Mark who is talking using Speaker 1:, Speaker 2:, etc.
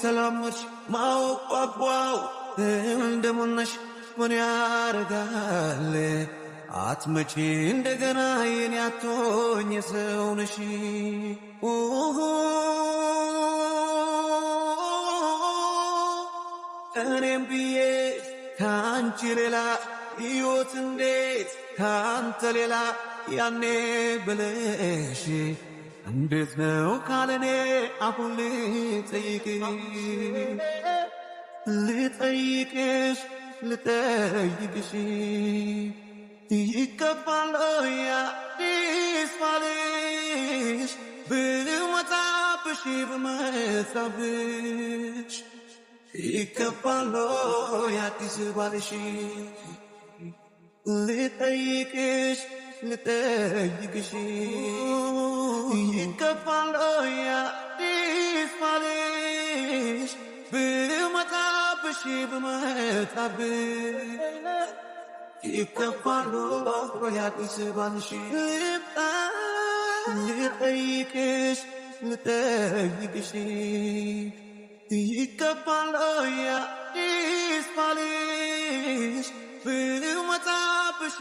Speaker 1: ተላመድሽ ማውቋቋው እንደምነሽ ምን ያረጋል አትመጪ እንደገና የኔ አትሆኝ የሰው ነሽ እኔም ብዬ ካንቺ ሌላ ሕይወት እንዴት ካንተ ሌላ ያኔ ብለሽ እንዴት ነው ካለኔ አሁን ልጠይቅሽ ይገባል አዲስ ባልሽ ብመጣብሽ ብመጣብሽ ይገባል አዲስ ባልሽ ልጠይቅሽ ይገባል አዲስ ባልሽ ብመጣብሽ ይገባል አዲስ ባልሽ ልጠይቅሽ ይገባል አዲስ ባልሽ ብመጣብሽ